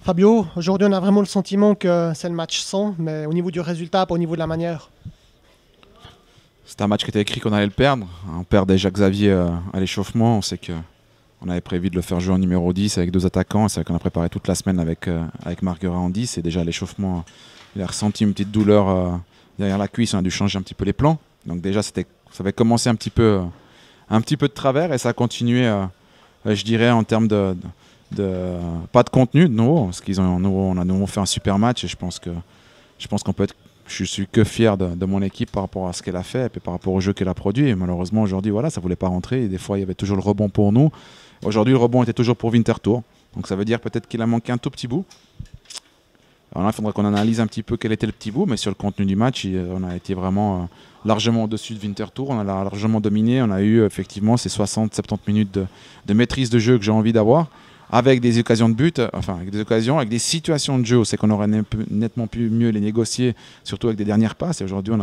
Fabio, aujourd'hui on a vraiment le sentiment que c'est le match 100, mais au niveau du résultat, pas au niveau de la manière. C'était un match qui était écrit qu'on allait le perdre. On perd déjà Xavier à l'échauffement. On sait qu'on avait prévu de le faire jouer en numéro 10 avec deux attaquants. C'est vrai qu'on a préparé toute la semaine avec Marguerite en 10. Et déjà à l'échauffement, il a ressenti une petite douleur derrière la cuisse. On a dû changer un petit peu les plans. Donc déjà, ça avait commencé un petit peu de travers et ça a continué, je dirais, en termes pas de contenu de nouveau. Parce on a de nouveau fait un super match et je pense qu'on peut être. Je suis que fier de mon équipe par rapport à ce qu'elle a fait et puis par rapport au jeu qu'elle a produit. Et malheureusement, aujourd'hui, voilà, ça ne voulait pas rentrer. Et des fois, il y avait toujours le rebond pour nous. Aujourd'hui, le rebond était toujours pour Winterthur. Donc ça veut dire peut-être qu'il a manqué un tout petit bout. Alors là, il faudra qu'on analyse un petit peu quel était le petit bout. Mais sur le contenu du match, on a été vraiment largement au-dessus de Winterthur. On a largement dominé. On a eu effectivement ces 60-70 minutes de maîtrise de jeu que j'ai envie d'avoir, avec des occasions de but, enfin avec des occasions, avec des situations de jeu. C'est qu'on aurait nettement pu mieux les négocier, surtout avec des dernières passes. Et aujourd'hui,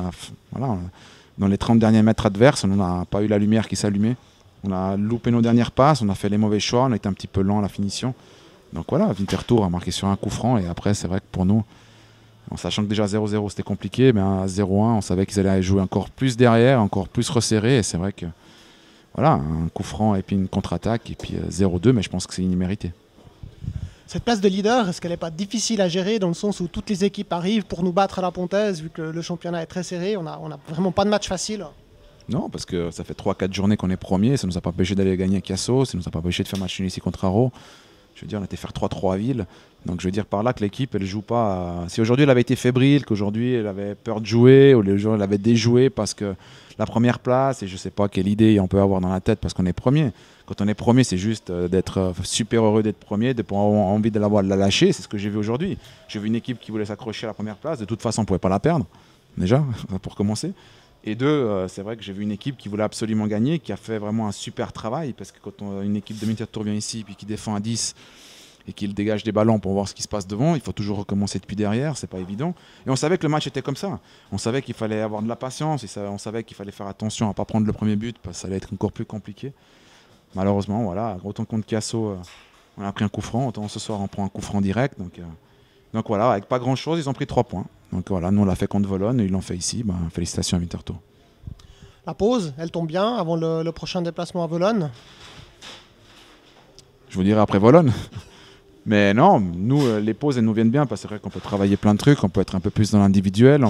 dans les 30 derniers mètres adverses, on n'a pas eu la lumière qui s'allumait. On a loupé nos dernières passes, on a fait les mauvais choix, on a été un petit peu lent à la finition. Donc voilà, Winterthur a marqué sur un coup franc. Et après, c'est vrai que pour nous, en sachant que déjà 0-0 c'était compliqué, mais à 0-1, on savait qu'ils allaient jouer encore plus derrière, encore plus resserré. Et c'est vrai que voilà, un coup franc et puis une contre-attaque et puis 0-2, mais je pense que c'est immérité. Cette place de leader, est-ce qu'elle n'est pas difficile à gérer dans le sens où toutes les équipes arrivent pour nous battre à la pontaise, vu que le championnat est très serré, on a vraiment pas de match facile? Non, parce que ça fait 3-4 journées qu'on est premier, ça ne nous a pas empêché d'aller gagner à Casso, ça ne nous a pas empêché de faire match nul ici contre Aro. Je veux dire, on a été faire 3-3 à Ville. Donc je veux dire par là que l'équipe, elle joue pas. Si aujourd'hui elle avait été fébrile, qu'aujourd'hui elle avait peur de jouer, ou les joueurs elle avait déjoué parce que la première place, et je sais pas quelle idée on peut avoir dans la tête parce qu'on est premier. Quand on est premier, c'est juste d'être super heureux d'être premier, de pas avoir envie de la lâcher. C'est ce que j'ai vu aujourd'hui. J'ai vu une équipe qui voulait s'accrocher à la première place. De toute façon, on ne pouvait pas la perdre, déjà, pour commencer. Et deux, c'est vrai que j'ai vu une équipe qui voulait absolument gagner, qui a fait vraiment un super travail. Parce que quand une équipe de Winterthur vient ici puis qui défend à 10 et qu'il dégage des ballons pour voir ce qui se passe devant, il faut toujours recommencer depuis derrière, c'est pas évident. Et on savait que le match était comme ça. On savait qu'il fallait avoir de la patience, on savait qu'il fallait faire attention à ne pas prendre le premier but, parce que ça allait être encore plus compliqué. Malheureusement, voilà, autant contre Casso, on a pris un coup franc, autant ce soir on prend un coup franc direct. Donc voilà, avec pas grand-chose, ils ont pris 3 points. Donc voilà, nous on l'a fait contre Vologne, ils l'ont fait ici, félicitations à Winterthur. La pause, elle tombe bien avant le prochain déplacement à Vologne. Je vous dirai après Vologne. Mais non, nous, les pauses, elles nous viennent bien parce que c'est vrai qu'on peut travailler plein de trucs, on peut être un peu plus dans l'individuel,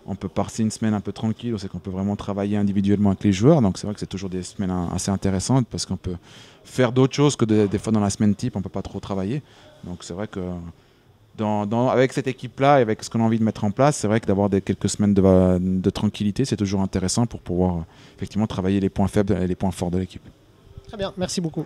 on peut passer une semaine un peu tranquille, c'est qu'on peut vraiment travailler individuellement avec les joueurs. Donc c'est vrai que c'est toujours des semaines assez intéressantes parce qu'on peut faire d'autres choses que des fois dans la semaine type, on ne peut pas trop travailler. Donc c'est vrai que avec cette équipe-là et avec ce qu'on a envie de mettre en place, c'est vrai que d'avoir quelques semaines de tranquillité, c'est toujours intéressant pour pouvoir effectivement travailler les points faibles et les points forts de l'équipe. Très bien, merci beaucoup.